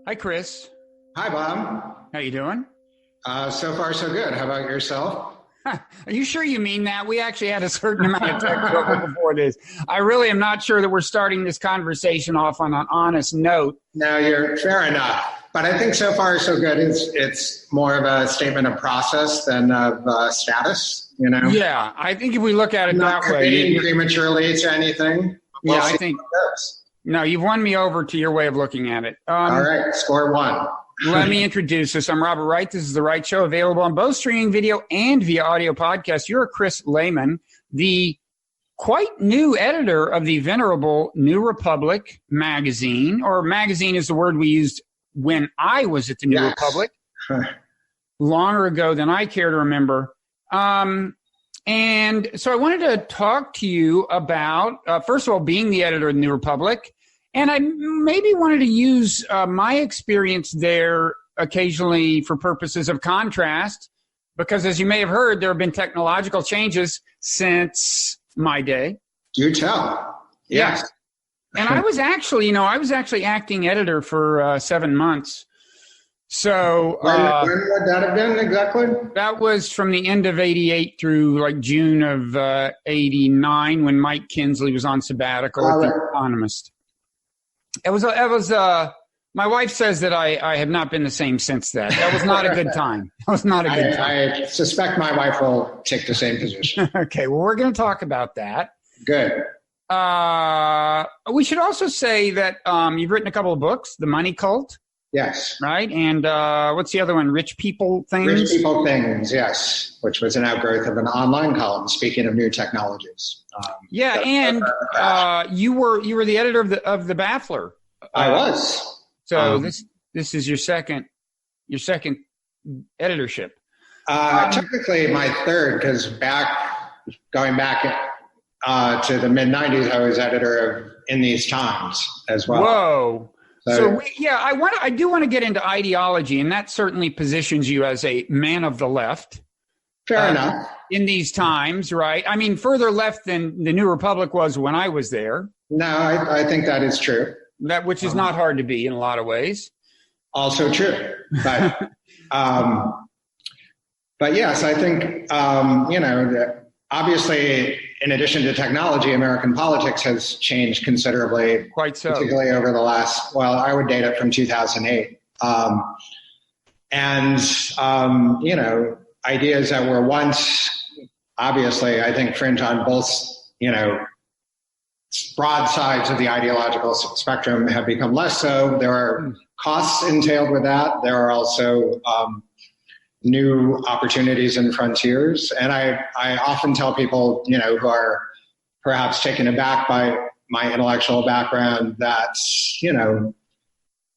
Hi, Chris. Hi, Bob. How you doing? So far, so good. How about yourself? Are you sure you mean that? We actually had a certain amount of tech trouble before this. I really am not sure that we're starting this conversation off on an honest note. No, you're fair enough. But I think so far, so good. It's more of a statement of process than of status, you know? Yeah, I think if we look at it not that way. Prematurely to anything. Yeah, I think. No, you've won me over to your way of looking at it. All right, score one. Let me introduce us. I'm Robert Wright. This is The Wright Show, available on both streaming video and via audio podcast. You're Chris Lehmann, the quite new editor of the venerable New Republic magazine, or magazine is the word we used when I was at the New Republic, longer ago than I care to remember. And so I wanted to talk to you about, first of all, being the editor of the New Republic. And I maybe wanted to use my experience there occasionally for purposes of contrast, because as you may have heard, there have been technological changes since my day. Do tell. Yes. And I was actually, acting editor for 7 months. So when would that have been exactly? That was from the end of '88 through like June of '89 when Mike Kinsley was on sabbatical at The Economist. It was my wife says that I have not been the same since that. That was not a good time. That was not a good time. I suspect my wife will take the same position. Okay, well, we're going to talk about that. Good. We should also say that you've written a couple of books, The Money Cult. Yes. Right? And what's the other one? Rich People Things? Rich People Things, yes, which was an outgrowth of an online column, speaking of new technologies. You were the editor of the Baffler. I was. So this is your second editorship. Technically my third, because going back to the mid-'90s, I was editor of In These Times as well. Whoa. I do want to get into ideology, and that certainly positions you as a man of the left. Fair enough. In these times, right? I mean, further left than the New Republic was when I was there. No, I think that is true. Which is not hard to be in a lot of ways. Also true. But, but yes, I think, obviously, in addition to technology, American politics has changed considerably. Quite so. Particularly over the last, I would date it from 2008. Ideas that were once, obviously, I think fringe on both, broad sides of the ideological spectrum have become less so. There are costs entailed with that. There are also new opportunities and frontiers. And I often tell people, who are perhaps taken aback by my intellectual background that,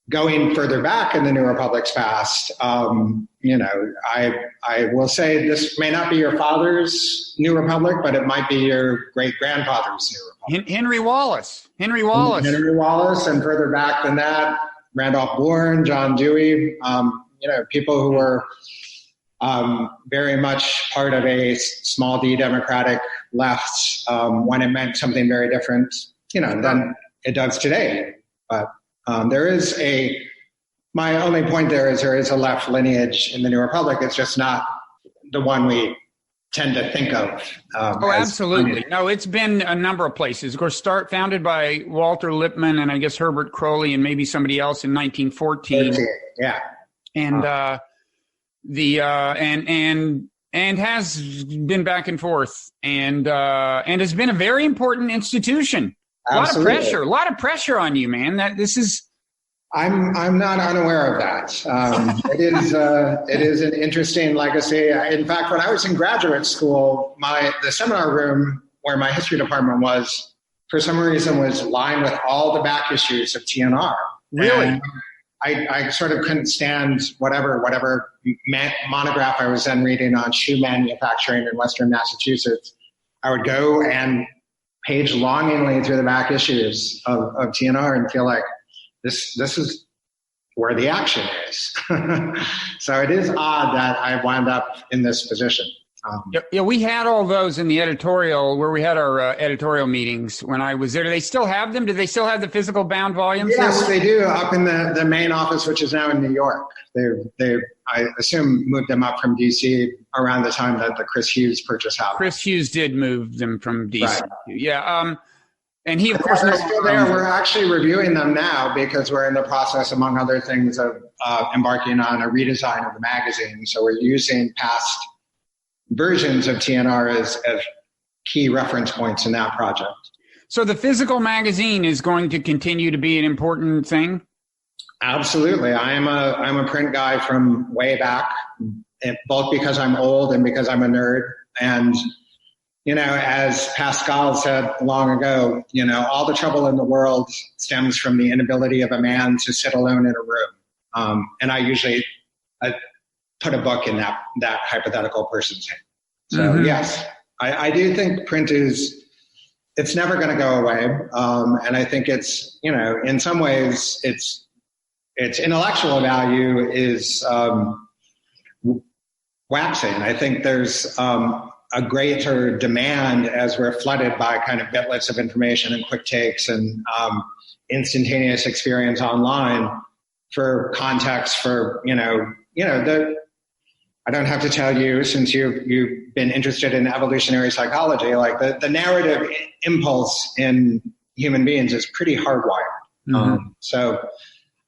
going further back in the New Republic's past, I will say this may not be your father's New Republic, but it might be your great-grandfather's New Republic. Henry Wallace. And further back than that, Randolph Bourne, John Dewey, people who were very much part of a small d democratic left when it meant something very different, than it does today. But my only point there is a left lineage in the New Republic. It's just not the one we tend to think of. Absolutely. No, it's been a number of places. Of course, founded by Walter Lippmann and I guess Herbert Crowley and maybe somebody else in 1914. Yeah. And and has been back and forth and has been a very important institution. Absolutely. A lot of pressure on you, man. I'm not unaware of that. It is an interesting legacy. In fact, when I was in graduate school, the seminar room where my history department was, for some reason, was lined with all the back issues of TNR. Really? And I sort of couldn't stand whatever monograph I was then reading on shoe manufacturing in Western Massachusetts. I would go and page longingly through the back issues of TNR and feel like this is where the action is. So it is odd that I wound up in this position. Yeah, we had all those in the editorial where we had our editorial meetings when I was there. Do they still have them? Do they still have the physical bound volumes? Yes, they do. Up in the main office, which is now in New York. They I assume moved them up from DC around the time that the Chris Hughes purchase happened. Chris Hughes did move them from DC. Right. Yeah. And he, of course, they're still there. We're actually reviewing them now because we're in the process, among other things, of embarking on a redesign of the magazine. So we're using past versions of TNR as key reference points in that project. So the physical magazine is going to continue to be an important thing? Absolutely. I'm a print guy from way back, both because I'm old and because I'm a nerd. And as Pascal said long ago, all the trouble in the world stems from the inability of a man to sit alone in a room. And I usually put a book in that hypothetical person's hand. So yes, I do think print it's never going to go away. And I think it's, in some ways its intellectual value is waxing. I think there's a greater demand as we're flooded by kind of bitlets of information and quick takes and instantaneous experience online for context, for I don't have to tell you, since you've been interested in evolutionary psychology, like the narrative impulse in human beings is pretty hardwired. So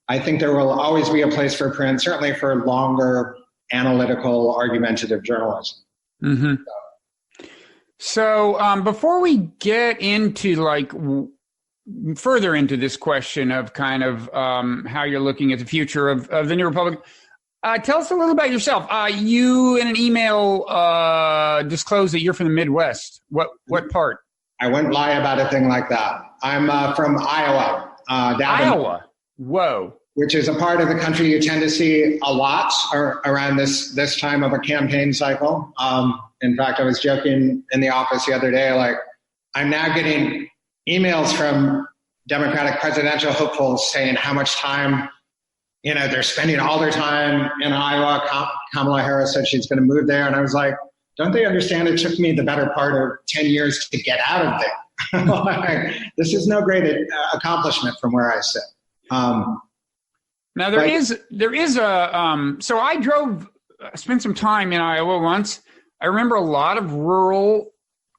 I think there will always be a place for print, certainly for longer analytical, argumentative journalism. So before we get into further into this question of kind of how you're looking at the future of the New Republic, tell us a little about yourself. You in an email disclosed that you're from the Midwest. What part? I wouldn't lie about a thing like that. I'm from Iowa. Iowa. Whoa. Which is a part of the country you tend to see a lot around this time of a campaign cycle. In fact, I was joking in the office the other day, like, I'm now getting emails from Democratic presidential hopefuls saying how much time, they're spending all their time in Iowa. Kamala Harris said she's going to move there. And I was like, don't they understand it took me the better part of 10 years to get out of there? This is no great accomplishment from where I sit. Now there is a so I spent some time in Iowa once. I remember a lot of rural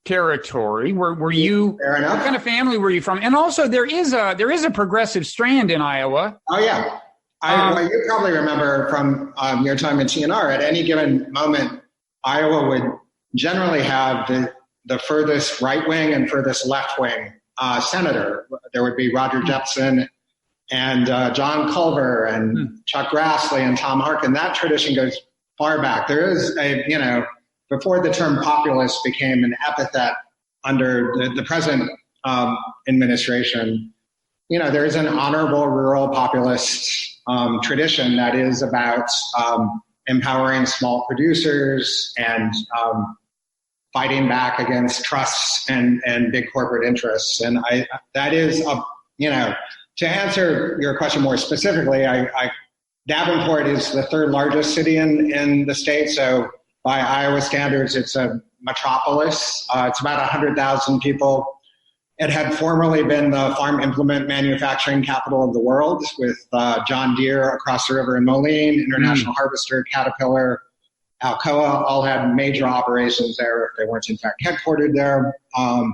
territory. Were you? Fair enough. What kind of family were you from? And also there is a progressive strand in Iowa. Oh yeah, you probably remember from your time in TNR. At any given moment, Iowa would generally have the furthest right wing and furthest left wing senator. There would be Roger Jepson and John Culver and Chuck Grassley and Tom Harkin. That tradition goes far back. There is before the term populist became an epithet under the present administration, there is an honorable rural populist tradition that is about empowering small producers and fighting back against trusts and big corporate interests. And that is to answer your question more specifically, Davenport is the third largest city in the state. So by Iowa standards, it's a metropolis. It's about 100,000 people. It had formerly been the farm implement manufacturing capital of the world, with John Deere across the river in Moline, International Harvester, Caterpillar, Alcoa, all had major operations there if they weren't in fact headquartered there. And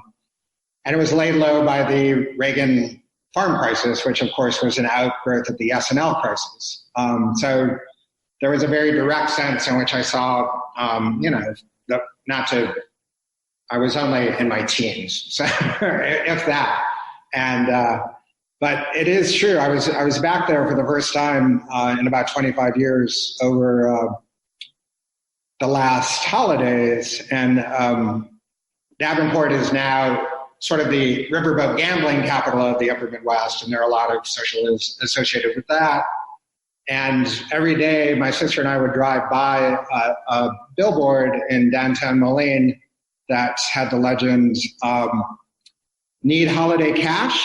it was laid low by the Reagan farm crisis, which of course was an outgrowth of the S&L crisis. So there was a very direct sense in which I saw, I was only in my teens, so if that. And but it is true. I was back there for the first time in about 25 years over the last holidays, and Davenport is now sort of the riverboat gambling capital of the Upper Midwest, and there are a lot of socialisms associated with that. And every day, my sister and I would drive by a billboard in downtown Moline that had the legend, need holiday cash,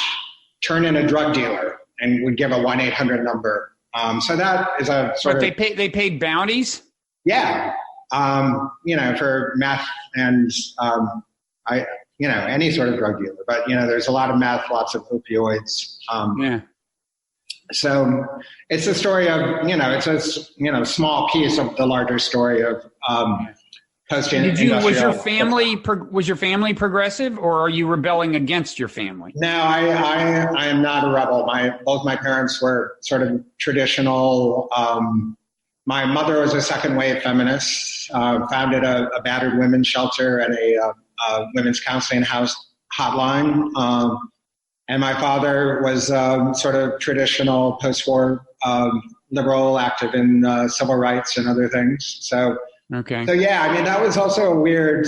turn in a drug dealer, and would give a 1-800 number. So that is a sort of... But they paid bounties? Yeah. for meth and any sort of drug dealer. But there's a lot of meth, lots of opioids. So it's a story of it's a small piece of the larger story of post-industrial. Was your family progressive, or are you rebelling against your family? No, I am not a rebel. Both my parents were sort of traditional. My mother was a second wave feminist, founded a battered women's shelter and a women's counseling house hotline. And my father was sort of traditional post-war liberal, active in civil rights and other things. So yeah, that was also a weird.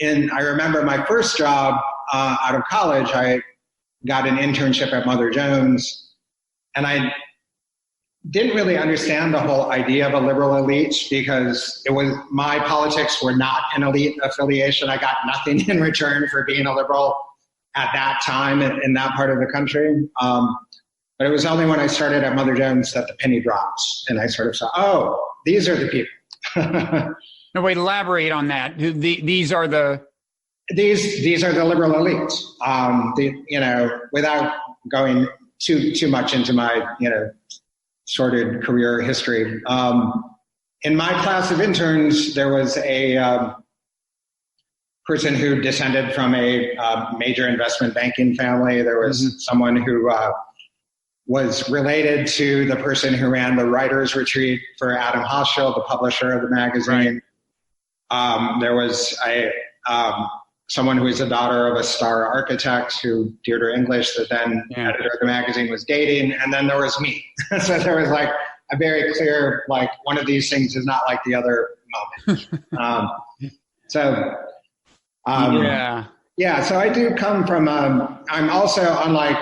I remember my first job out of college, I got an internship at Mother Jones, and I didn't really understand the whole idea of a liberal elite because my politics were not an elite affiliation. I got nothing in return for being a liberal at that time in that part of the country. But it was only when I started at Mother Jones that the penny dropped, and I sort of saw, oh, these are the people. No, wait, elaborate on that. These are the liberal elites. Without going too much into my sordid career history. In my class of interns, there was a person who descended from a major investment banking family. There was someone who was related to the person who ran the writers' retreat for Adam Hochschild, the publisher of the magazine. Right. There was someone who was the daughter of a star architect who, Deirdre English, the then editor of the magazine, was dating. And then there was me. So there was like a very clear, like, one of these things is not like the other moment. So I do come from, I'm also, unlike,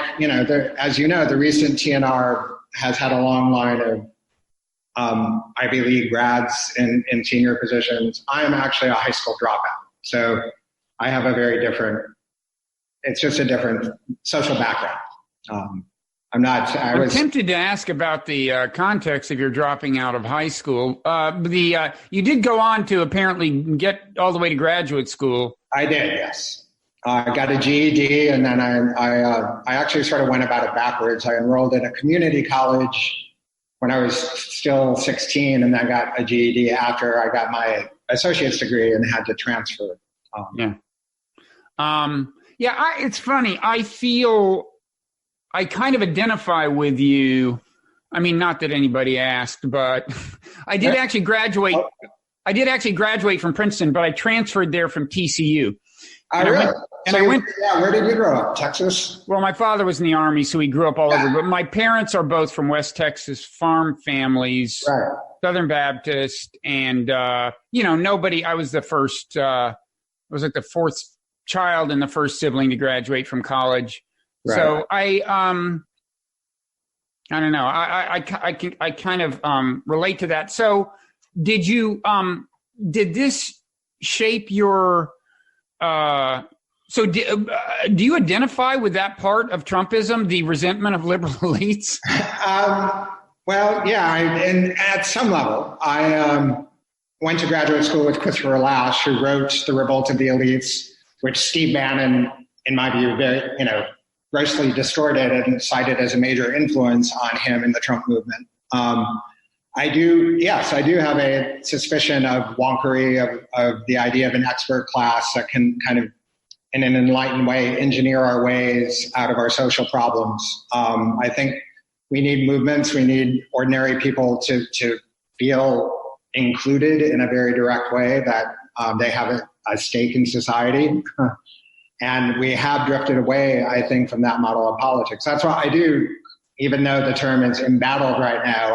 as the recent TNR has had a long line of Ivy League grads in senior positions. I am actually a high school dropout. So I have it's just a different social background. I'm tempted to ask about the context of your dropping out of high school. You did go on to apparently get all the way to graduate school. I did, yes. I got a GED, and then I actually sort of went about it backwards. I enrolled at a community college when I was still 16, and then got a GED after I got my associate's degree and had to transfer. It's funny. I feel I kind of identify with you. I mean, not that anybody asked, but I did actually graduate. I did actually graduate from Princeton, but I transferred there from TCU. Where did you grow up? Texas? Well, my father was in the Army, so he grew up all over. But my parents are both from West Texas farm families, Southern Baptist, and nobody. I was the first. I was like the fourth child and the first sibling to graduate from college. Right. So I don't know. I kind of relate to that. So did you did this shape your? So do you identify with that part of Trumpism, the resentment of liberal elites? Well, yeah, and at some level, I went to graduate school with Christopher Lasch, who wrote The Revolt of the Elites, which Steve Bannon, in my view, very, grossly distorted and cited as a major influence on him in the Trump movement. I do have a suspicion of wonkery of the idea of an expert class that can kind of, in an enlightened way, engineer our ways out of our social problems. I think we need movements. We need ordinary people to feel included in a very direct way, that they have a stake in society. And we have drifted away, I think, from that model of politics. That's why I do, even though the term is embattled right now,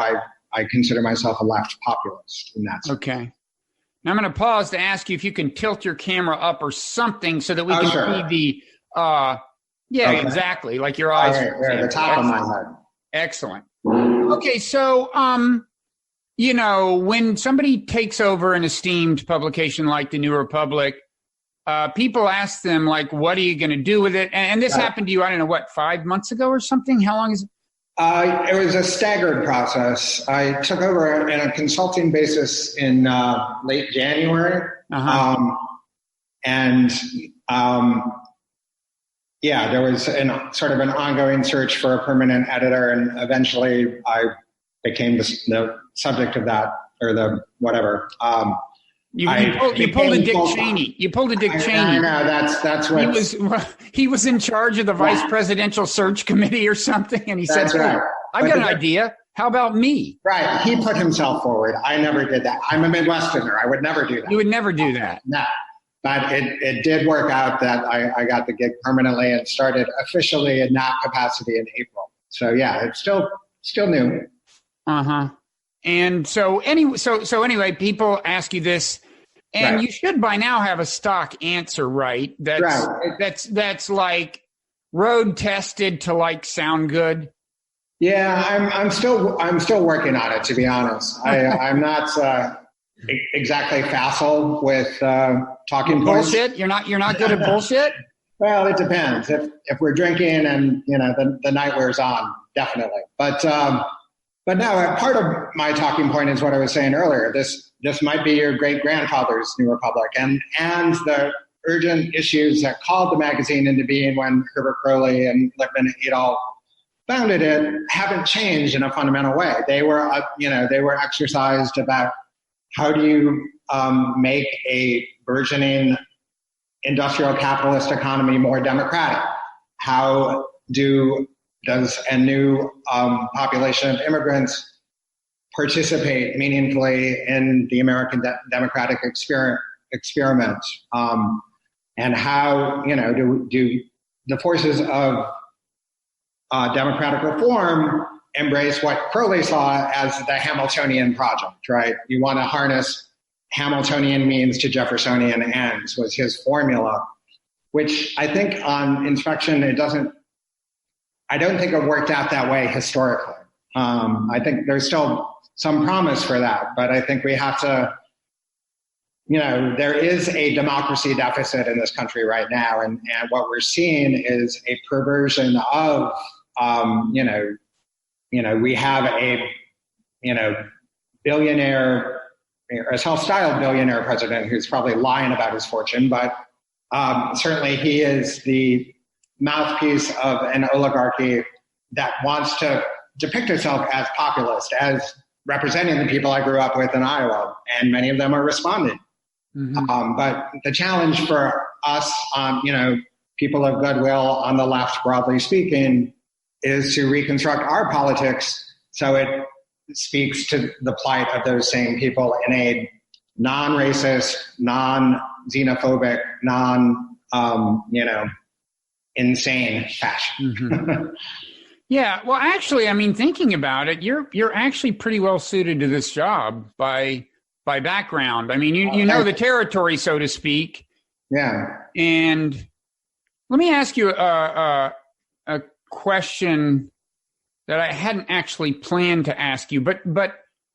I consider myself a left populist in that sense. Okay. Now I'm going to pause to ask you if you can tilt your camera up or something so that we can see the, exactly, like your eyes. Right, the top of my head. Excellent. Okay, so, when somebody takes over an esteemed publication like the New Republic, people ask them, like, what are you going to do with it? And this happened to you, I don't know, 5 months ago or something? How long is it? It was a staggered process. I took over on a consulting basis in late January. There was sort of an ongoing search for a permanent editor, and eventually I became the subject of that, or the whatever. You pulled a Dick Cheney. You pulled a Dick Cheney. I know, that's what he was in charge of the vice presidential search committee or something, and he said, right. I've got an idea. How about me? Right. He put himself forward. I never did that. I'm a Midwesterner. I would never do that. You would never do that. No. But it did work out that I got the gig permanently and started officially in that capacity in April. So yeah, it's still new. And so anyway, people ask you this, and you should by now have a stock answer, right? That's like road tested to like sound good. Yeah, I'm still working on it, to be honest. I'm not exactly facile with talking points. Bullshit? You're not good at bullshit? Well, it depends. If we're drinking and the night wears on, definitely. But no, part of my talking point is what I was saying earlier. This might be your great grandfather's New Republic, and the urgent issues that called the magazine into being when Herbert Crowley and Lehmann et al. Founded it haven't changed in a fundamental way. They were exercised about how do you make a burgeoning industrial capitalist economy more democratic? How does a new population of immigrants participate meaningfully in the American democratic experiment? And how do the forces of democratic reform embrace what Crowley saw as the Hamiltonian project, right? You want to harness Hamiltonian means to Jeffersonian ends was his formula, which I think on inspection, I don't think it worked out that way historically. I think there's still some promise for that, but I think we have to, there is a democracy deficit in this country right now, and what we're seeing is a perversion of, we have a, billionaire, a self-styled billionaire president who's probably lying about his fortune, but certainly he is the mouthpiece of an oligarchy that wants to depict itself as populist, as representing the people I grew up with in Iowa, and many of them are responding. But the challenge for us, people of goodwill on the left, broadly speaking, is to reconstruct our politics so it speaks to the plight of those same people in a non-racist, non-xenophobic, insane fashion. Yeah, well, actually, I mean, thinking about it, you're actually pretty well suited to this job by background. I mean, you know the territory, so to speak. Yeah. And let me ask you a question that I hadn't actually planned to ask you, but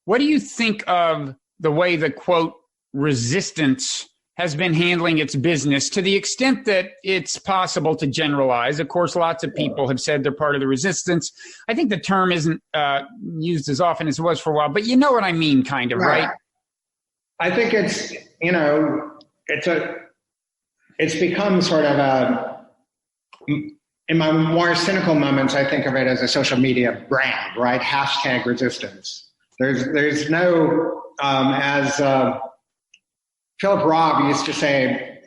what do you think of the way the, quote, resistance has been handling its business, to the extent that it's possible to generalize? Of course, lots of people have said they're part of the resistance. I think the term isn't used as often as it was for a while, but you know what I mean, kind of, right? I think it's, it's become sort of in my more cynical moments, I think of it as a social media brand, right? Hashtag resistance. There's no, as Philip Robb used to say,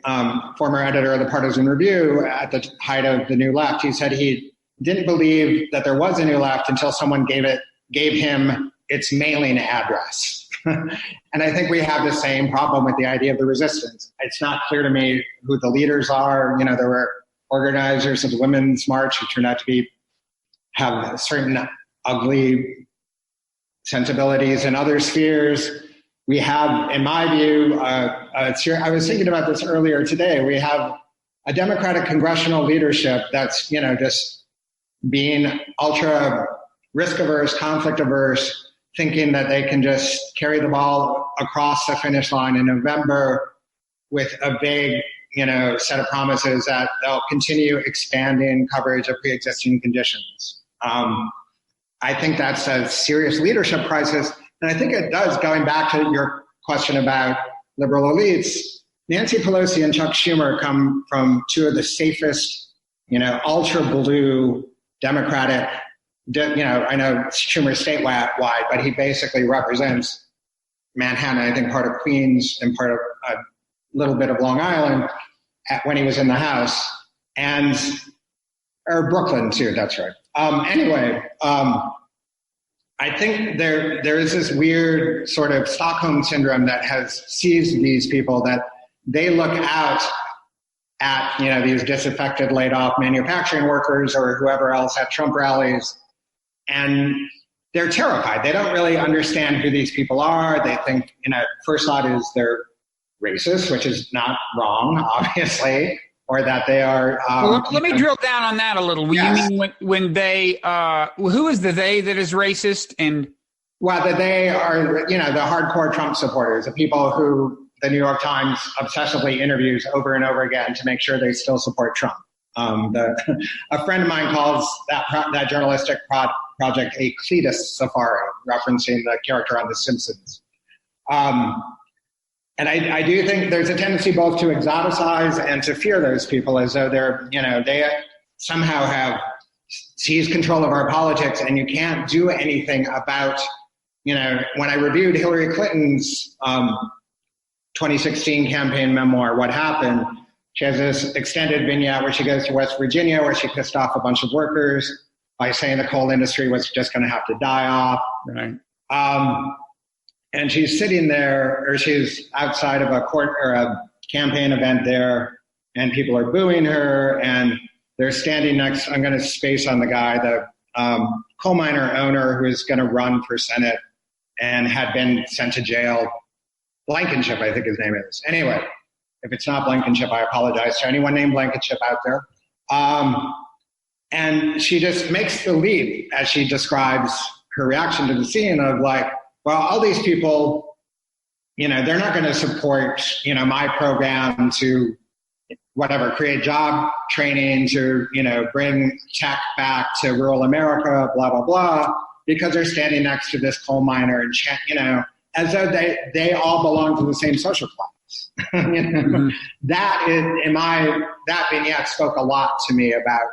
former editor of the Partisan Review at the height of the New Left, he said he didn't believe that there was a New Left until someone gave him its mailing address. And I think we have the same problem with the idea of the resistance. It's not clear to me who the leaders are. There were organizers of the Women's March who turned out to have certain ugly sensibilities in other spheres. We have, in my view, I was thinking about this earlier today, we have a Democratic congressional leadership that's, just being ultra risk-averse, conflict-averse, thinking that they can just carry the ball across the finish line in November with a vague, set of promises that they'll continue expanding coverage of pre-existing conditions. I think that's a serious leadership crisis. And I think it does, going back to your question about liberal elites, Nancy Pelosi and Chuck Schumer come from two of the safest, ultra blue Democratic, I know Schumer's statewide, but he basically represents Manhattan, I think part of Queens and part of a little bit of Long Island when he was in the House, or Brooklyn too, that's right. I think there is this weird sort of Stockholm syndrome that has seized these people, that they look out at, these disaffected, laid off manufacturing workers or whoever else at Trump rallies, and they're terrified. They don't really understand who these people are. They think, first thought is they're racist, which is not wrong, obviously, or that they are. Let me drill down on that a little. Yes. You mean when they, who is the they that is racist? And well, the they are, the hardcore Trump supporters, the people who the New York Times obsessively interviews over and over again to make sure they still support Trump. A friend of mine calls that journalistic project a Cletus safari, referencing the character on The Simpsons. And I do think there's a tendency both to exoticize and to fear those people as though they're, they somehow have seized control of our politics, and you can't do anything about, when I reviewed Hillary Clinton's 2016 campaign memoir, What Happened, she has this extended vignette where she goes to West Virginia, where she pissed off a bunch of workers by saying the coal industry was just going to have to die off. Right. And she's sitting there, or she's outside of a court or a campaign event there, and people are booing her, and they're standing next, I'm going to space on the guy, the coal miner owner who is going to run for Senate and had been sent to jail. Blankenship, I think his name is. Anyway, if it's not Blankenship, I apologize to anyone named Blankenship out there. And she just makes the leap as she describes her reaction to the scene of like, well, all these people, they're not going to support, my program to whatever, create job training, to, bring tech back to rural America, blah, blah, blah, because they're standing next to this coal miner and, as though they all belong to the same social class. Mm-hmm. That vignette spoke a lot to me about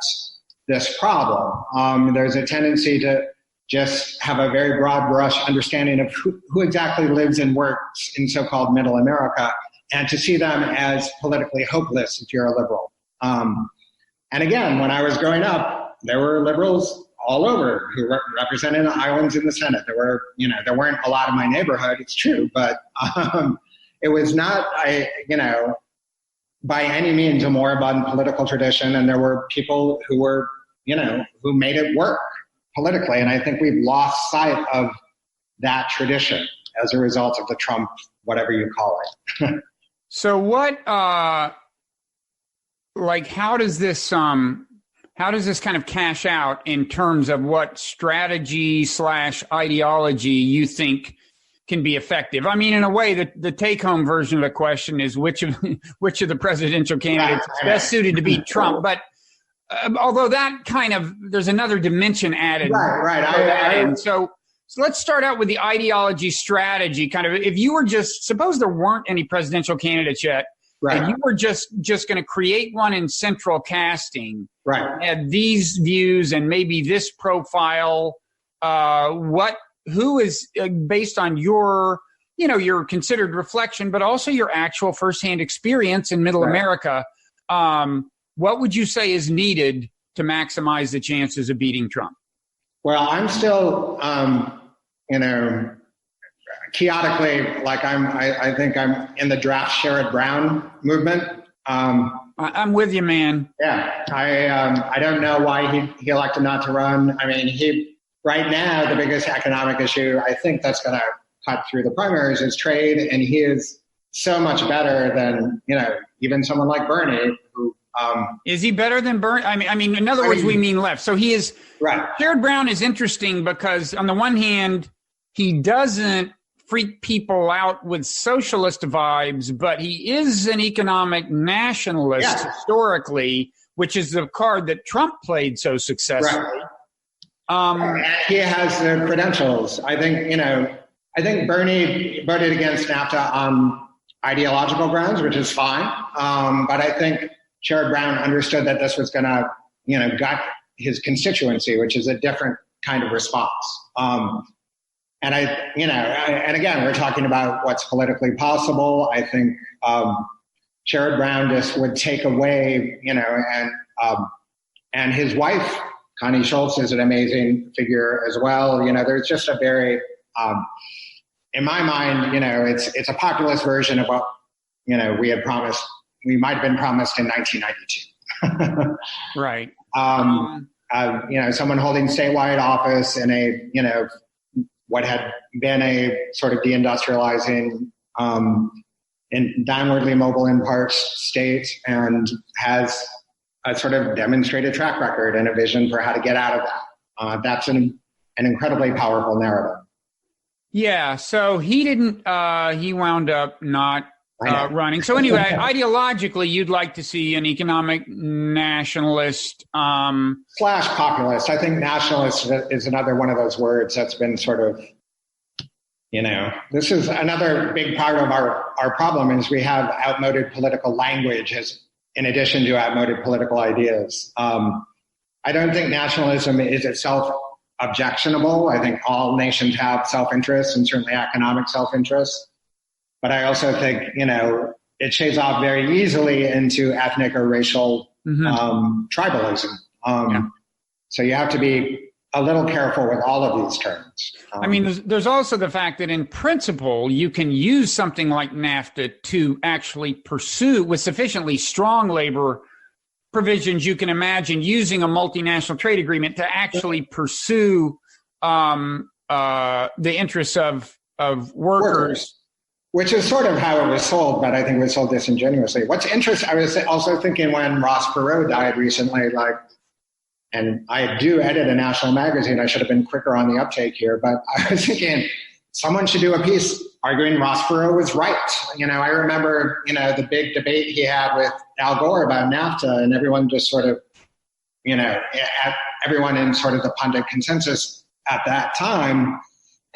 this problem. There's a tendency to just have a very broad brush understanding of who exactly lives and works in so-called middle America, and to see them as politically hopeless if you're a liberal. And again, when I was growing up, there were liberals all over who represented islands in the Senate. There were, there weren't a lot in my neighborhood, it's true, but it was not, by any means a moribund political tradition. And there were people who were, who made it work politically. And I think we've lost sight of that tradition as a result of the Trump, whatever you call it. So what, how does this kind of cash out in terms of what strategy / ideology you think can be effective? I mean, in a way, the take-home version of the question is which of the presidential candidates is best suited to beat Trump. But although that there's another dimension added. Right. So let's start out with the ideology strategy. Kind of, if you were suppose there weren't any presidential candidates yet, right, and you were just going to create one in central casting, right, had these views and maybe this profile, who is based on your considered reflection, but also your actual firsthand experience in middle America, what would you say is needed to maximize the chances of beating Trump? Well, I'm still, chaotically, I think I'm in the draft Sherrod Brown movement. I'm with you, man. Yeah, I don't know why he elected not to run. I mean, right now, the biggest economic issue, I think that's going to cut through the primaries, is trade, and he is so much better than, even someone like Bernie, who... is he better than Bernie? I mean, in other words, we mean left. So he is... Right. Sherrod Brown is interesting because, on the one hand, he doesn't freak people out with socialist vibes, but he is an economic nationalist historically, which is the card that Trump played so successfully. And he has the credentials. I think Bernie voted against NAFTA on ideological grounds, which is fine. But I think Sherrod Brown understood that this was going to, gut his constituency, which is a different kind of response. And and again, we're talking about what's politically possible. I think Sherrod Brown just would take away, and his wife, Connie Schultz, is an amazing figure as well. There's just a very, in my mind, it's a populist version of what, we might have been promised in 1992. Right. Someone holding statewide office in a, what had been a sort of deindustrializing, and downwardly mobile in parts state, and has a sort of demonstrated track record and a vision for how to get out of that. That's an incredibly powerful narrative. Yeah. So he didn't, he wound up not running. So anyway, ideologically, you'd like to see an economic nationalist. / populist. I think nationalist is another one of those words that's been sort of, this is another big part of our problem is we have outmoded political language in addition to outmoded political ideas. I don't think nationalism is itself objectionable. I think all nations have self-interest and certainly economic self-interest. But I also think, it shades off very easily into ethnic or racial tribalism. So you have to be a little careful with all of these terms. There's also the fact that in principle, you can use something like NAFTA to actually pursue with sufficiently strong labor provisions. You can imagine using a multinational trade agreement to actually pursue the interests of workers. Which is sort of how it was sold, but I think it was sold disingenuously. What's interesting, I was also thinking when Ross Perot died recently, and I do edit a national magazine, I should have been quicker on the uptake here, but I was thinking someone should do a piece arguing Ross Perot was right. I remember, the big debate he had with Al Gore about NAFTA, and everyone just sort of, everyone in sort of the pundit consensus at that time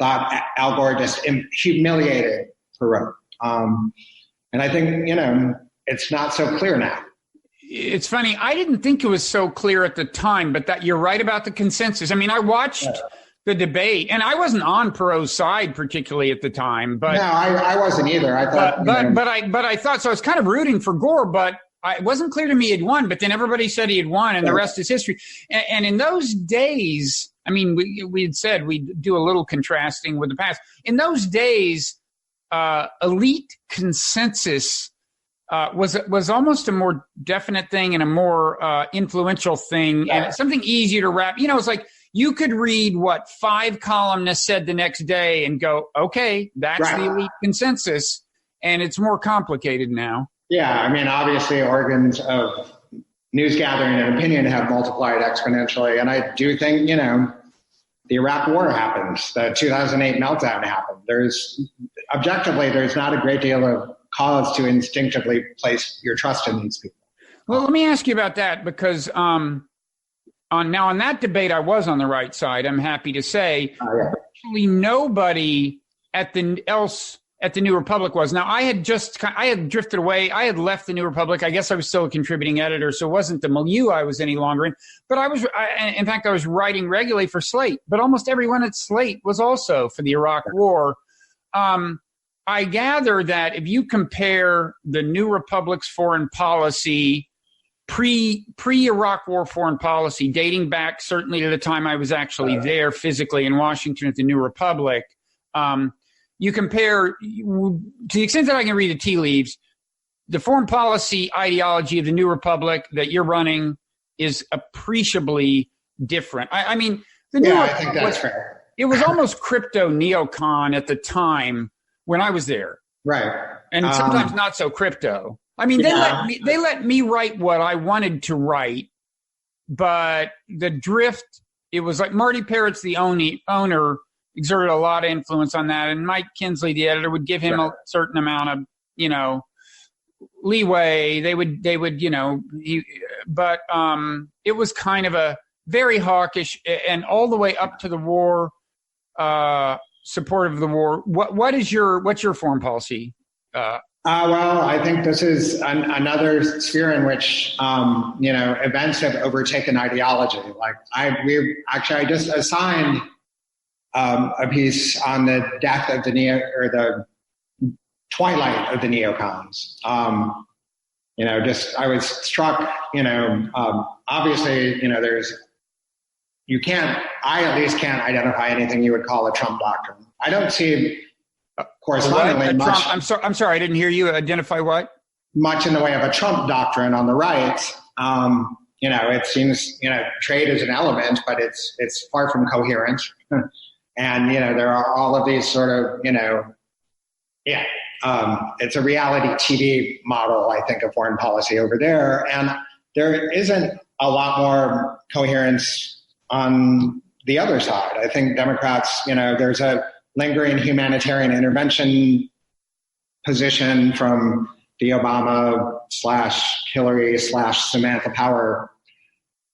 thought Al Gore just humiliated Perot. And I think, it's not so clear now. It's funny. I didn't think it was so clear at the time, but that you're right about the consensus. I watched the debate, and I wasn't on Perot's side particularly at the time. But no, I wasn't either. I thought, but I thought so. I was kind of rooting for Gore, but it wasn't clear to me he'd won. But then everybody said he had won, and the rest is history. And in those days, we had said we'd do a little contrasting with the past. In those days, elite consensus was almost a more definite thing and a more influential thing, and something easier to wrap. It's like you could read what 5 columnists said the next day and go, okay, that's the elite consensus, and it's more complicated now. Yeah, obviously organs of news gathering and opinion have multiplied exponentially, and I do think, the Iraq War happens, the 2008 meltdown happened. Objectively, there's not a great deal of cause to instinctively place your trust in these people. Well, let me ask you about that, because on that debate, I was on the right side, I'm happy to say. Virtually nobody at the New Republic was. Now, I had drifted away. I had left the New Republic. I guess I was still a contributing editor, so it wasn't the milieu I was any longer in. But I was writing regularly for Slate. But almost everyone at Slate was also for the Iraq War. I gather that if you compare the New Republic's foreign policy, pre-Iraq War foreign policy, dating back certainly to the time I was actually there physically in Washington at the New Republic, you compare, to the extent that I can read the tea leaves, the foreign policy ideology of the New Republic that you're running is appreciably different. I think that's fair. It was almost crypto neocon at the time when I was there. Right. And sometimes not so crypto. They let me write what I wanted to write, but the drift, it was like Marty Parrott's the owner, exerted a lot of influence on that. And Mike Kinsley, the editor, would give him a certain amount of, leeway. They would, but it was kind of a very hawkish, and all the way up to the war, supportive of the war. What's your foreign policy? Well, I think this is another sphere in which, events have overtaken ideology. Like I just assigned a piece on the death of the twilight of the neocons. I was struck, obviously, I at least can't identify anything you would call a Trump doctrine. I don't see correspondingly much. I'm sorry, I didn't hear you identify what? Much in the way of a Trump doctrine on the right. It seems, trade is an element, but it's far from coherent. And, there are all of these sort of, it's a reality TV model, I think, of foreign policy over there. And there isn't a lot more coherence on the other side. I think Democrats, there's a lingering humanitarian intervention position from the Obama / Hillary / Samantha Power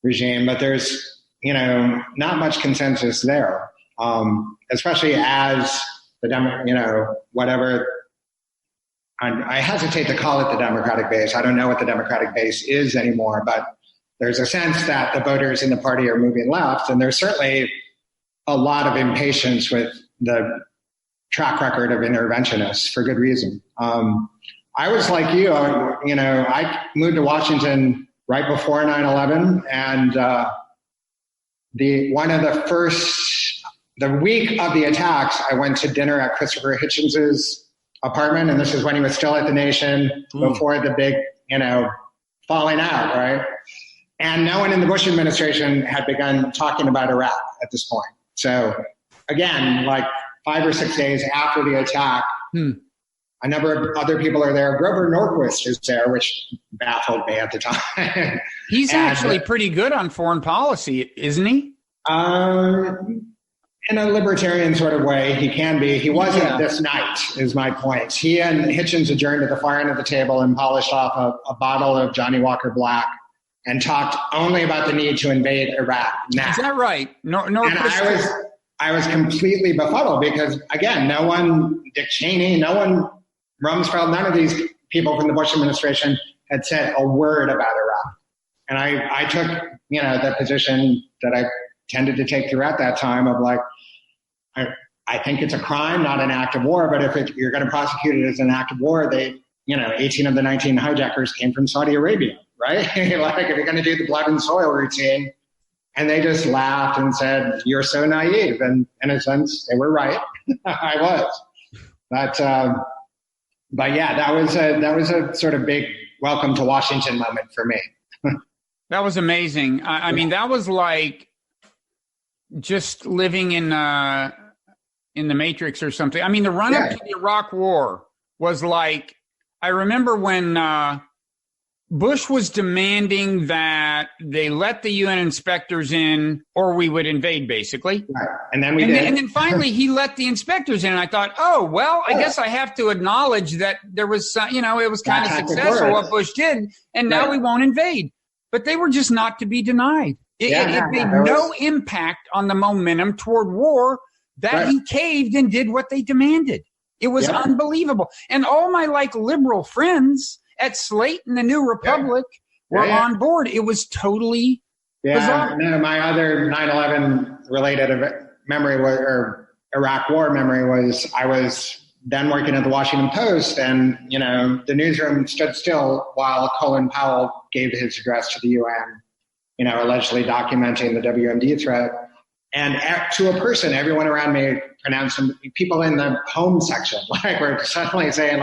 regime, but there's, not much consensus there, especially as whatever. I hesitate to call it the Democratic base. I don't know what the Democratic base is anymore, but there's a sense that the voters in the party are moving left, and there's certainly a lot of impatience with the track record of interventionists for good reason. I was like you, I moved to Washington right before 9/11, and the week of the attacks, I went to dinner at Christopher Hitchens's apartment, and this is when he was still at the Nation before the big, falling out, right? And no one in the Bush administration had begun talking about Iraq at this point. So again, like 5 or 6 days after the attack, a number of other people are there. Grover Norquist is there, which baffled me at the time. He's actually pretty good on foreign policy, isn't he? In a libertarian sort of way, he can be. He wasn't this night, is my point. He and Hitchens adjourned to the far end of the table and polished off a bottle of Johnny Walker Black and talked only about the need to invade Iraq now. Is that right? And I was completely befuddled because, again, no one, Dick Cheney, no one, Rumsfeld, none of these people from the Bush administration had said a word about Iraq. And I took, the position that I tended to take throughout that time of like, I think it's a crime, not an act of war, but if you're going to prosecute it as an act of war, 18 of the 19 hijackers came from Saudi Arabia, right? Like if you're going to do the blood and soil routine, and they just laughed and said, "You're so naive." And in a sense, they were right. I was. But yeah, that was a sort of big welcome to Washington moment for me. That was amazing. I mean, that was like just living in the Matrix or something. I mean, the run up to the Iraq War was like, I remember when Bush was demanding that they let the UN inspectors in or we would invade, basically. Right. And then we did. And then finally he let the inspectors in. And I thought, I guess I have to acknowledge that there was, it was kind of successful what Bush did. And now we won't invade. But they were just not to be denied. It made no impact on the momentum toward war that he caved and did what they demanded. It was unbelievable. And all my liberal friends at Slate and the New Republic were on board. It was totally bizarre. No, my other 9/11 related memory or Iraq War memory was I was then working at the Washington Post, and the newsroom stood still while Colin Powell gave his address to the UN, allegedly documenting the WMD threat. And to a person, everyone around me pronounced them, people in the home section, were suddenly saying,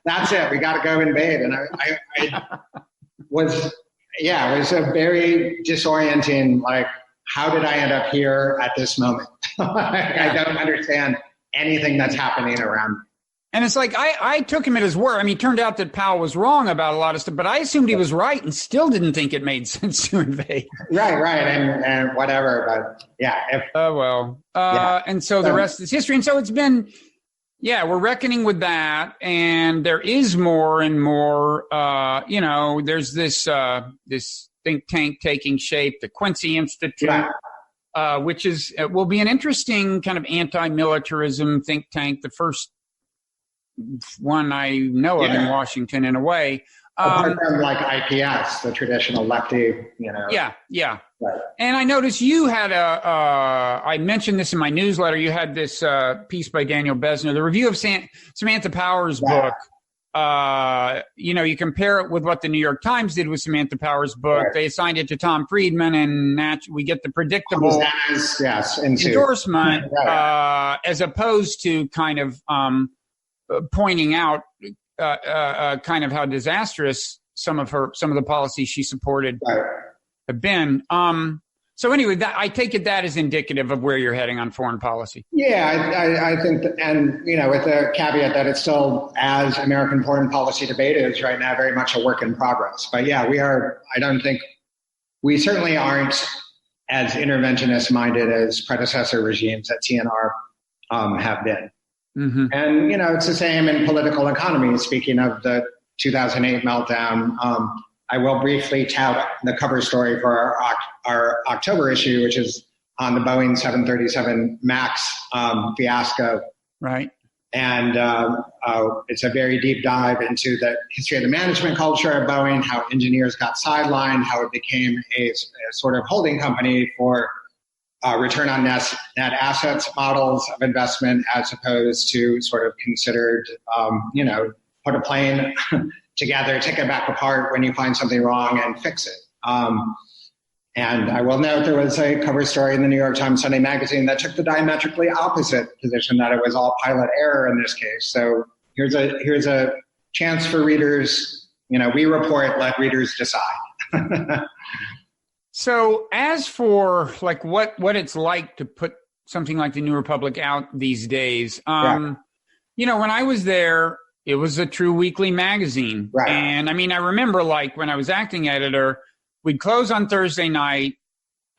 that's it, we got to go invade. And I was, it was a very disorienting, how did I end up here at this moment? I don't understand anything that's happening around me. And it's like, I took him at his word. I mean, it turned out that Powell was wrong about a lot of stuff, but I assumed he was right and still didn't think it made sense to invade. Right. And whatever, but and so the rest is history. And so it's been, we're reckoning with that. And there is more and more, there's this think tank taking shape, the Quincy Institute, Right. which will be an interesting kind of anti-militarism think tank, the first one I know of in Washington in a way. Apart from like IPS, the traditional lefty, Yeah. Right. And I noticed you had I mentioned this in my newsletter, you had this piece by Daniel Besner, the review of Samantha Power's book. You compare it with what the New York Times did with Samantha Power's book. Right. They assigned it to Tom Friedman, and we get the predictable endorsement, right. as opposed to kind of pointing out kind of how disastrous some of the policies she supported have been. So anyway, I take it that is indicative of where you're heading on foreign policy. Yeah, I think, and with the caveat that it's still, as American foreign policy debate is right now, very much a work in progress. But yeah, we are. I don't think we certainly aren't as interventionist minded as predecessor regimes at TNR have been. Mm-hmm. And it's the same in political economy. Speaking of the 2008 meltdown. I will briefly tout the cover story for our October issue, which is on the Boeing 737 MAX fiasco. Right. And it's a very deep dive into the history of the management culture at Boeing, how engineers got sidelined, how it became a sort of holding company for return on net assets models of investment, as opposed to sort of considered, put a plane together, take it back apart when you find something wrong and fix it. And I will note there was a cover story in the New York Times Sunday magazine that took the diametrically opposite position, that it was all pilot error in this case. So here's a chance for readers. We report, let readers decide. So as for like what it's like to put something like the New Republic out these days, when I was there, it was a true weekly magazine. Right. And I remember like when I was acting editor, we'd close on Thursday night.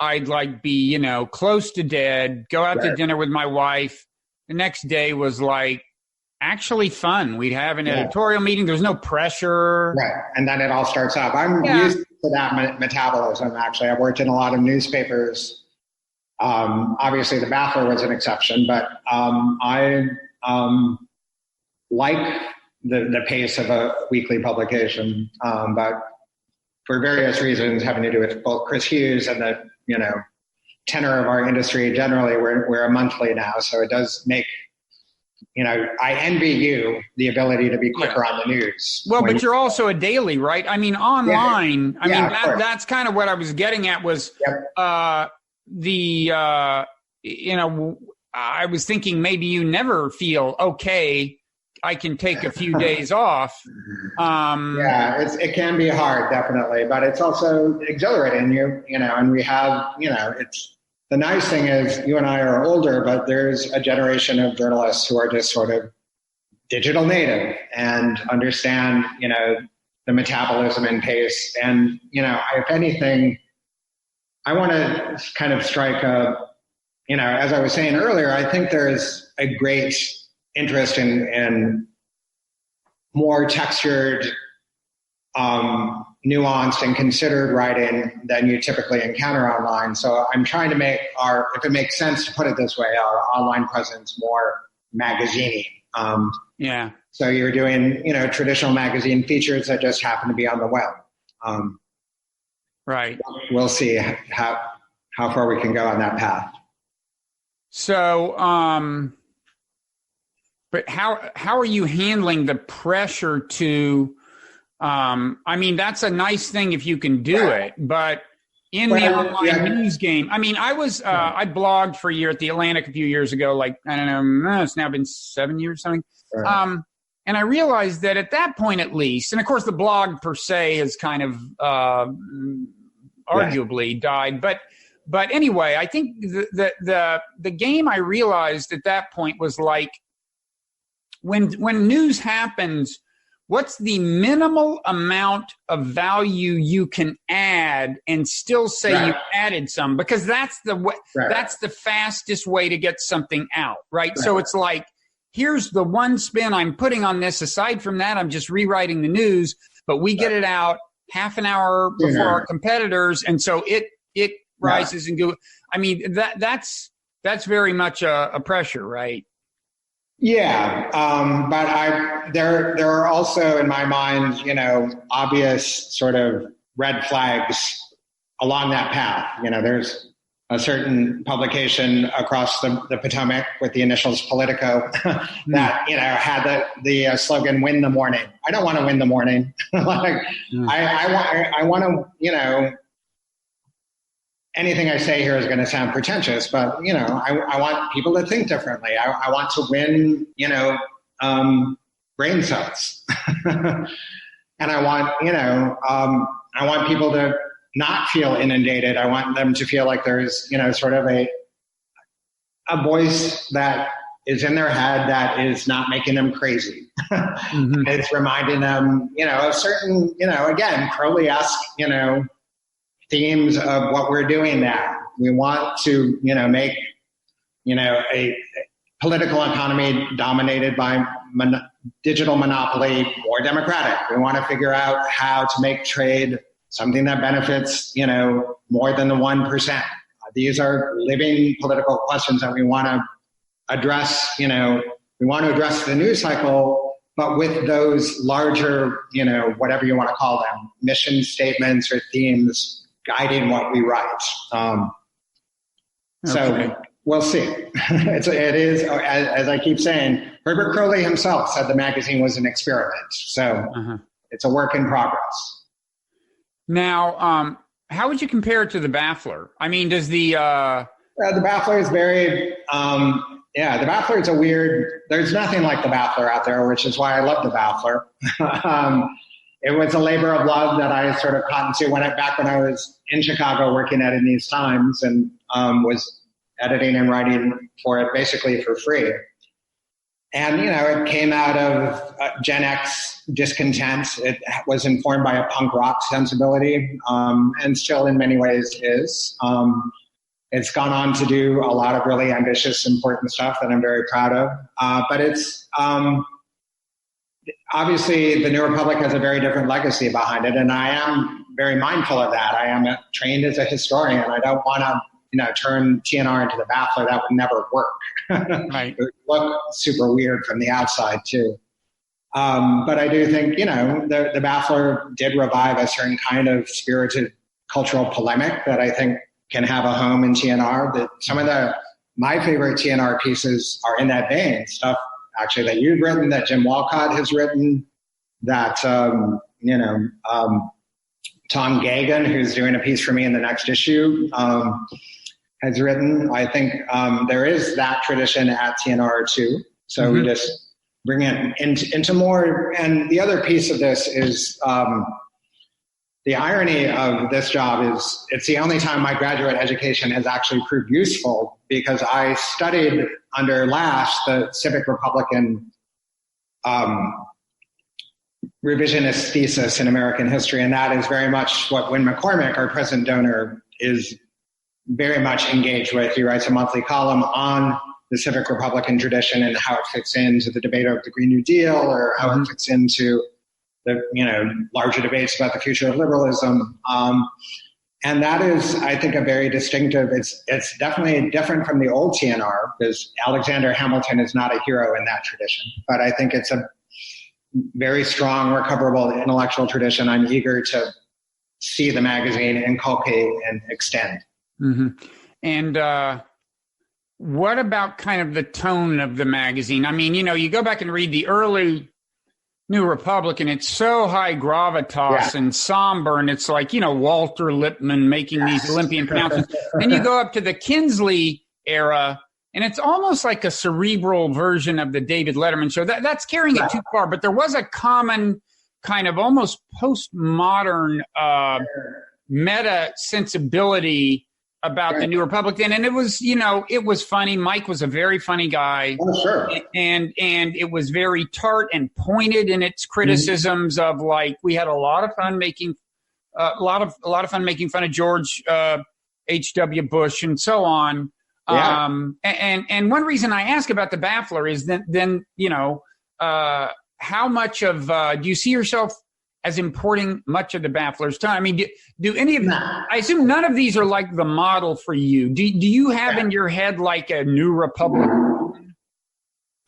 I'd like be, close to dead, go out to dinner with my wife. The next day was like actually fun. We'd have an editorial meeting. There's no pressure. Right. And then it all starts up. I'm used to that metabolism, actually. I've worked in a lot of newspapers. Obviously, the Baffler was an exception, but I like the pace of a weekly publication, but for various reasons having to do with both Chris Hughes and the tenor of our industry generally, we're a monthly now, so it does make I envy you the ability to be quicker on the news. Well, but you're also a daily, right? Online. That's kind of what I was getting at was I was thinking maybe you never feel okay, I can take a few days off. It can be hard, definitely, but it's also exhilarating. And we have, it's the nice thing is you and I are older, but there's a generation of journalists who are just sort of digital native and understand, the metabolism and pace. And, if anything, I want to kind of strike as I was saying earlier, I think there's a great interest in more textured, nuanced and considered writing than you typically encounter online. So I'm trying to make if it makes sense to put it this way, our online presence more magazine-y. So you're doing, traditional magazine features that just happen to be on the web. Right. We'll see how far we can go on that path. So, but how are you handling the pressure to, that's a nice thing if you can do it, but in the online news game, I blogged for a year at the Atlantic a few years ago, it's now been 7 years, something. Right. And I realized that at that point, at least, and of course the blog per se has kind of, arguably died, but anyway, I think the game I realized at that point was like, when news happens, what's the minimal amount of value you can add and still say you added some? Because that's that's the fastest way to get something out, right? So it's like, here's the one spin I'm putting on this. Aside from that, I'm just rewriting the news, but we get it out half an hour before our competitors, and so it rises and go. I mean, that's very much a pressure, right? Yeah, but there are also in my mind, obvious sort of red flags along that path. There's a certain publication across the Potomac with the initials Politico that had the slogan "Win the morning." I don't want to win the morning. I want to anything I say here is going to sound pretentious, but I want people to think differently. I want to win brain cells, and I want people to not feel inundated. I want them to feel like there's, sort of a voice that is in their head that is not making them crazy. It's reminding them, of certain, again, Crowley-esque, themes of what we're doing now. We want to, make, a political economy dominated by digital monopoly more democratic. We want to figure out how to make trade something that benefits, more than the 1%. These are living political questions that we want to address. We want to address the news cycle, but with those larger, whatever you want to call them, mission statements or themes guiding what we write. So we'll see. It is, as I keep saying, Herbert Crowley himself said the magazine was an experiment. So it's a work in progress. Now, how would you compare it to the Baffler? I mean, does the Baffler is very, the Baffler is there's nothing like the Baffler out there, which is why I love the Baffler. It was a labor of love that I sort of caught into back when I was in Chicago working at In These Times and was editing and writing for it basically for free. And, it came out of Gen X discontent. It was informed by a punk rock sensibility, and still in many ways is. It's gone on to do a lot of really ambitious, important stuff that I'm very proud of. But it's obviously the New Republic has a very different legacy behind it, and I am very mindful of that. I am trained as a historian. I don't want to turn TNR into the Baffler. That would never work. Right. It would look super weird from the outside too. But I do think, the Baffler did revive a certain kind of spirited cultural polemic that I think can have a home in TNR. That some of my favorite TNR pieces are in that vein. Stuff actually that you've written, that Jim Walcott has written, that, Tom Gagan, who's doing a piece for me in the next issue, has written. I think there is that tradition at TNR too. So we just bring it into more. And the other piece of this is the irony of this job is it's the only time my graduate education has actually proved useful, because I studied under Lash, the Civic Republican revisionist thesis in American history. And that is very much what Wynn McCormick, our present donor, is very much engaged with. He writes a monthly column on the Civic Republican tradition and how it fits into the debate of the Green New Deal, or how it fits into the larger debates about the future of liberalism. And that is, I think, a very distinctive, it's definitely different from the old TNR, because Alexander Hamilton is not a hero in that tradition. But I think it's a very strong, recoverable intellectual tradition I'm eager to see the magazine inculcate and extend. And what about kind of the tone of the magazine? I mean, you go back and read the early New Republic, and it's so high gravitas and somber, and it's like, Walter Lippmann making these Olympian pronouncements. Then you go up to the Kinsley era, and it's almost like a cerebral version of the David Letterman show. That's carrying it too far, but there was a common kind of almost postmodern meta sensibility about the New Republic then. And it was, it was funny. Mike was a very funny guy. Oh, sure. And it was very tart and pointed in its criticisms of, like, we had a lot of fun making a lot of fun making fun of George H.W. Bush and so on. Yeah. And one reason I ask about the Baffler is then how much of do you see yourself as importing much of the Baffler's tone? I mean, do any of them, I assume none of these are like the model for you. Do you have in your head like a New Republic?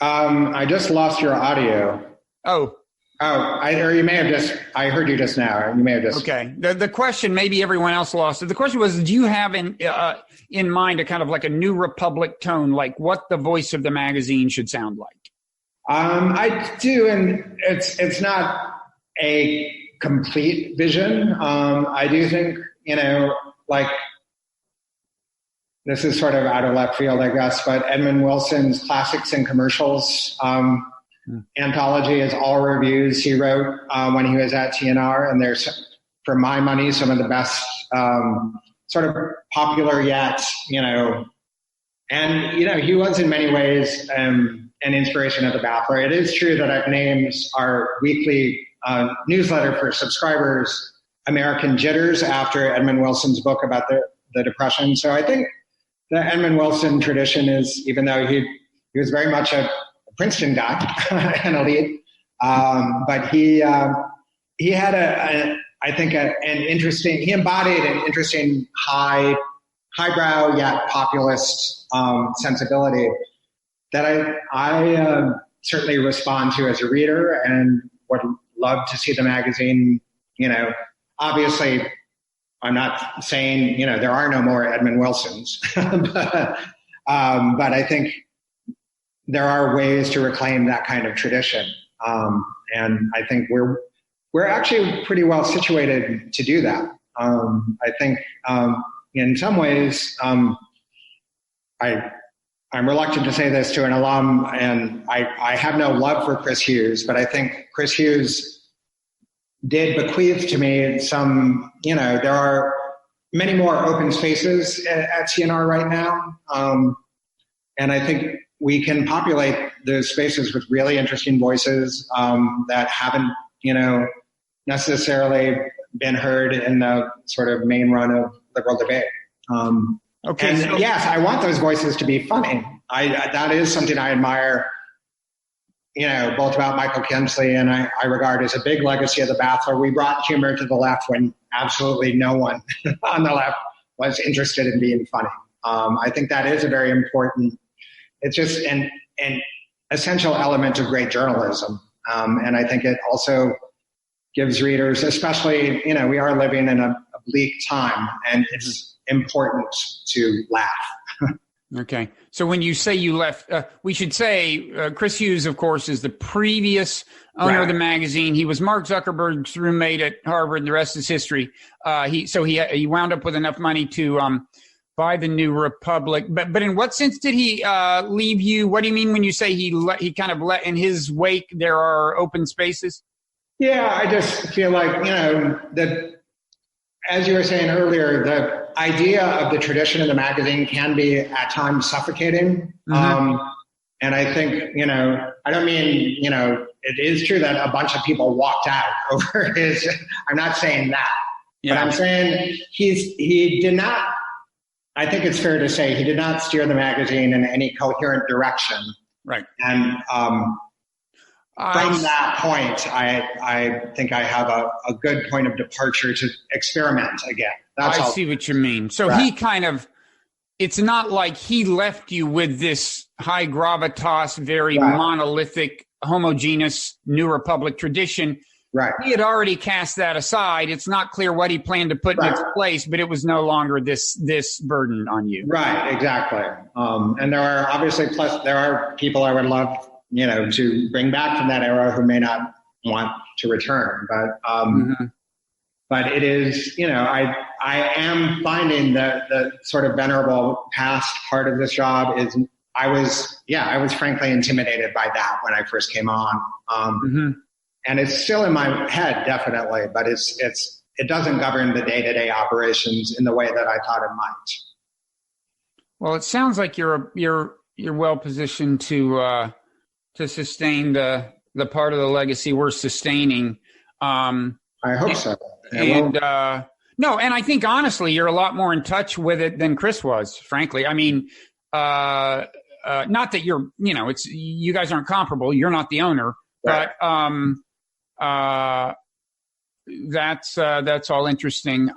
I just lost your audio. Or you may have just, I heard you just now. You may have just. Okay. The question, maybe everyone else lost it. The question was, do you have in mind a kind of like a New Republic tone, like what the voice of the magazine should sound like? I do, and it's not a complete vision. I do think, like, this is sort of out of left field, I guess, but Edmund Wilson's Classics and Commercials anthology is all reviews he wrote when he was at TNR, and there's, for my money, some of the best sort of popular yet, and, he was in many ways an inspiration of the Baffler. It is true that I've named our weekly newsletter for subscribers American Jitters after Edmund Wilson's book about the Depression. So I think the Edmund Wilson tradition is, even though he was very much a Princeton guy, an elite, but he had he embodied an interesting highbrow yet populist sensibility that I certainly respond to as a reader, and would love to see the magazine. Obviously, I'm not saying there are no more Edmund Wilsons, but I think there are ways to reclaim that kind of tradition, and I think we're actually pretty well situated to do that. I think in some ways, I'm reluctant to say this to an alum, and I have no love for Chris Hughes, but I think Chris Hughes did bequeath to me some, there are many more open spaces at TNR right now. And I think we can populate those spaces with really interesting voices that haven't, necessarily been heard in the sort of main run of liberal debate. Okay. And so, yes, I want those voices to be funny. That is something I admire, both about Michael Kinsley, and I regard as a big legacy of the Baffler. We brought humor to the left when absolutely no one on the left was interested in being funny. I think that is a very important, it's just an essential element of great journalism. And I think it also gives readers, especially, we are living in a bleak time, and it's important to laugh. Okay. So when you say you left, we should say Chris Hughes, of course, is the previous owner of the magazine. He was Mark Zuckerberg's roommate at Harvard. The rest is history. He wound up with enough money to buy the New Republic. But in what sense did he leave you? What do you mean when you say he kind of let in his wake there are open spaces? Yeah, I just feel like that. As you were saying earlier, the idea of the tradition of the magazine can be at times suffocating. Mm-hmm. And I think, I don't mean, it is true that a bunch of people walked out over his, I'm not saying that, but I'm saying he did not, I think it's fair to say he did not steer the magazine in any coherent direction. Right. And, from that point, I think I have a good point of departure to experiment again. I see what you mean. So he kind of, it's not like he left you with this high gravitas, very monolithic, homogeneous New Republic tradition. Right. He had already cast that aside. It's not clear what he planned to put in its place, but it was no longer this burden on you. Right, exactly. And there are obviously, there are people I would love to bring back from that era who may not want to return. But it is, I am finding that the sort of venerable past part of this job is, I was frankly intimidated by that when I first came on. And it's still in my head, definitely, but it doesn't govern the day-to-day operations in the way that I thought it might. Well, it sounds like you're well positioned to sustain the part of the legacy we're sustaining. I hope so. And I think honestly, you're a lot more in touch with it than Chris was, frankly. I mean, not that you're, it's, you guys aren't comparable. You're not the owner, but that's all interesting.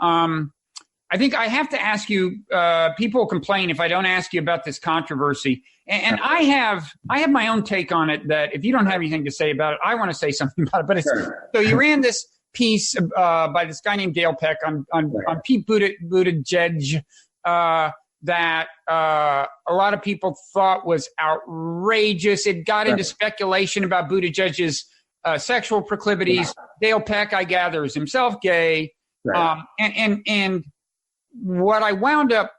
I think I have to ask you, people complain if I don't ask you about this controversy. And I have my own take on it, that if you don't have anything to say about it, I want to say something about it. But so you ran this piece by this guy named Dale Peck on Pete Buttigieg that a lot of people thought was outrageous. It got into speculation about Buttigieg's sexual proclivities. Dale Peck, I gather, is himself gay. And what I wound up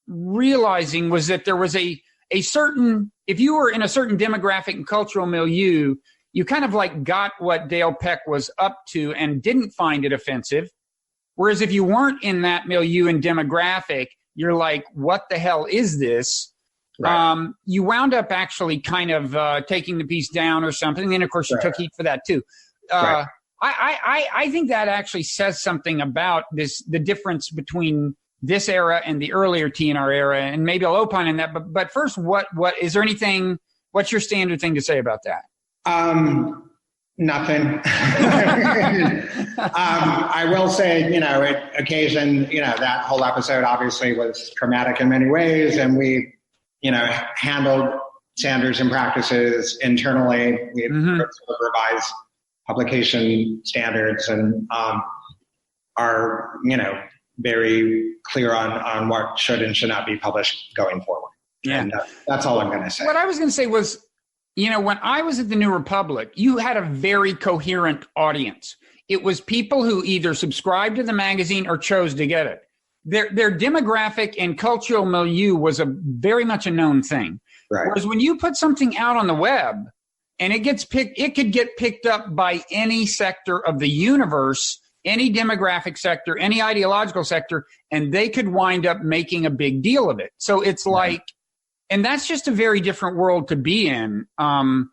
realizing was that there was a certain, if you were in a certain demographic and cultural milieu, you kind of like got what Dale Peck was up to and didn't find it offensive. Whereas if you weren't in that milieu and demographic, you're like, what the hell is this? You wound up actually kind of taking the piece down or something. And of course you took heat for that too. I think that actually says something about the difference between this era and the earlier TNR era, and maybe I'll opine on that. But first, what is there anything? What's your standard thing to say about that? Nothing. I will say, occasion, that whole episode obviously was traumatic in many ways, and we, handled standards and practices internally. We revised publication standards and are, very clear on what should and should not be published going forward. Yeah. And that's all I'm going to say. What I was going to say was, when I was at the New Republic, you had a very coherent audience. It was people who either subscribed to the magazine or chose to get it. Their demographic and cultural milieu was very much a known thing. Right. Whereas when you put something out on the web and it could get picked up by any sector of the universe, any demographic sector, any ideological sector, and they could wind up making a big deal of it. So it's like, and that's just a very different world to be in. And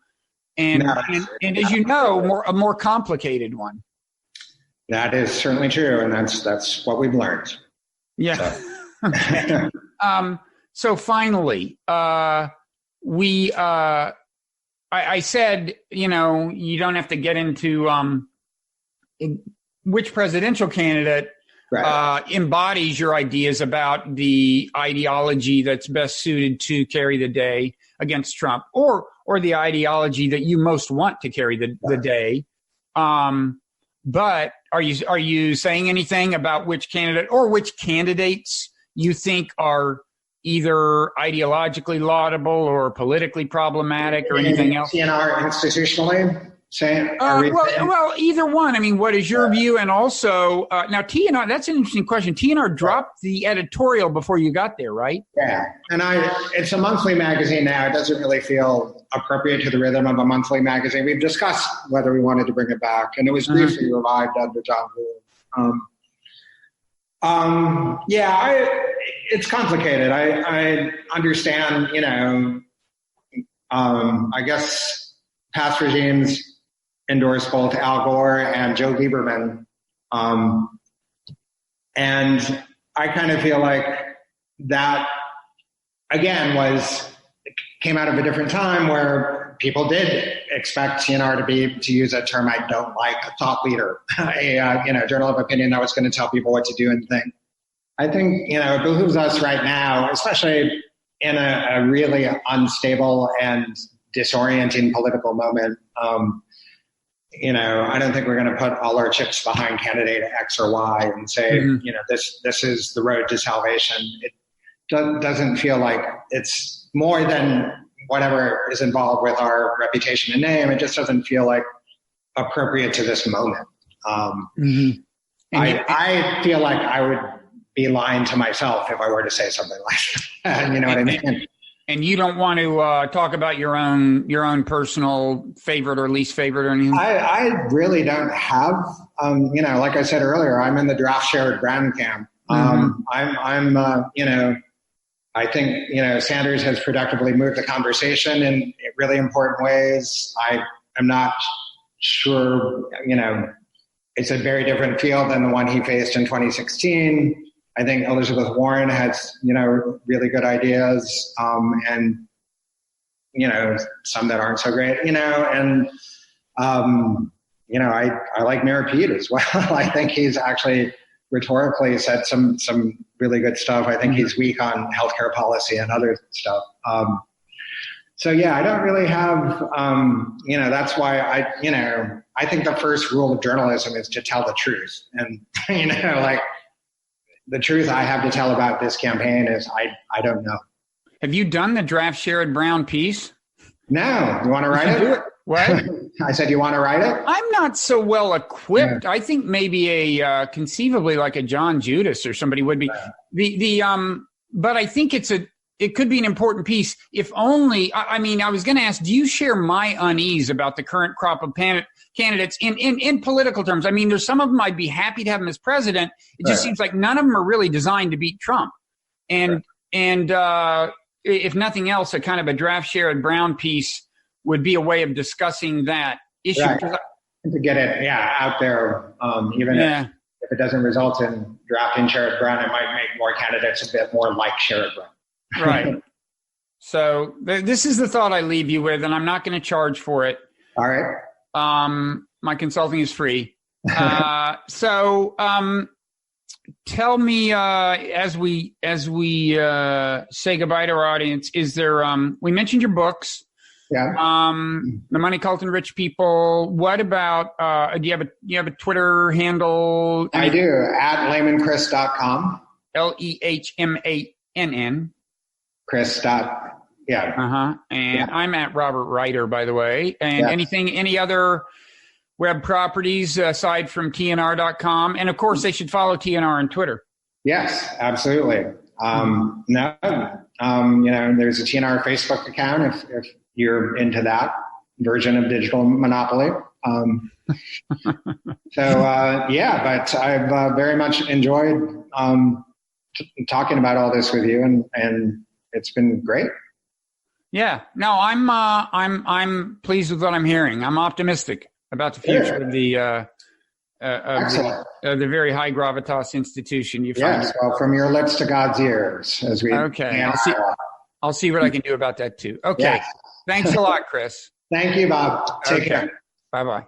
as you know, a more complicated one. That is certainly true. And that's what we've learned. Yeah. So, okay. So finally, I said, you don't have to get into, which presidential candidate embodies your ideas about the ideology that's best suited to carry the day against Trump, or the ideology that you most want to carry the day. But are you saying anything about which candidate or which candidates you think are either ideologically laudable or politically problematic or anything else? TNR institutionally? Well, either one. I mean, what is your view? And also, now TNR, that's an interesting question. TNR dropped the editorial before you got there, right? Yeah. And it's a monthly magazine now. It doesn't really feel appropriate to the rhythm of a monthly magazine. We've discussed whether we wanted to bring it back, and it was briefly revived under John Gould. It's complicated. I understand, I guess past regimes endorsed both Al Gore and Joe Lieberman. And I kind of feel like that, again, came out of a different time where people did expect TNR to use a term I don't like, a thought leader, a journal of opinion that was going to tell people what to do and think. I think, it behooves us right now, especially in a really unstable and disorienting political moment. I don't think we're going to put all our chips behind candidate X or Y and say, this is the road to salvation. It doesn't feel like it's more than whatever is involved with our reputation and name. It just doesn't feel like appropriate to this moment. I feel like I would be lying to myself if I were to say something like that. You know what I mean? And you don't want to talk about your own personal favorite or least favorite or anything? I really don't have. Like I said earlier, I'm in the draft Sherrod Brown camp. I think, Sanders has productively moved the conversation in really important ways. I'm not sure, it's a very different field than the one he faced in 2016. I think Elizabeth Warren has, really good ideas, and, some that aren't so great, I like Mayor Pete as well. I think he's actually rhetorically said some really good stuff. I think he's weak on healthcare policy and other stuff. So yeah, I don't really have, that's why I think the first rule of journalism is to tell the truth. And, the truth I have to tell about this campaign is I don't know. Have you done the draft Sherrod Brown piece? No. You want to write it? What? I said, you want to write it? I'm not so well equipped. Yeah. I think maybe conceivably like a John Judas or somebody would be. But I think it could be an important piece. If only, I was going to ask, do you share my unease about the current crop of candidates in political terms? I mean, there's some of them I'd be happy to have them as president. It just seems like none of them are really designed to beat Trump. And if nothing else, a kind of a draft Sherrod Brown piece would be a way of discussing that issue. Right. To get it, out there, even if it doesn't result in drafting Sherrod Brown, it might make more candidates a bit more like Sherrod Brown. Right. So this is the thought I leave you with, and I'm not going to charge for it. All right. My consulting is free. So tell me, as we say goodbye to our audience, is there, we mentioned your books. Yeah. The Money Cult and Rich People. What about, do you have a Twitter handle? I do, at LehmannChris.com. LEHMANN. Chris. And I'm at Robert Writer, by the way. And any other web properties aside from TNR.com? And of course, they should follow TNR on Twitter. Yes, absolutely. There's a TNR Facebook account if you're into that version of digital monopoly. But I've very much enjoyed talking about all this with you, and it's been great. Yeah, no, I'm pleased with what I'm hearing. I'm optimistic about the future of the very high gravitas institution. Yes, well, from your lips to God's ears, as we. Okay, I'll see what I can do about that too. Okay, yes. Thanks a lot, Chris. Thank you, Bob. Take care. Bye bye.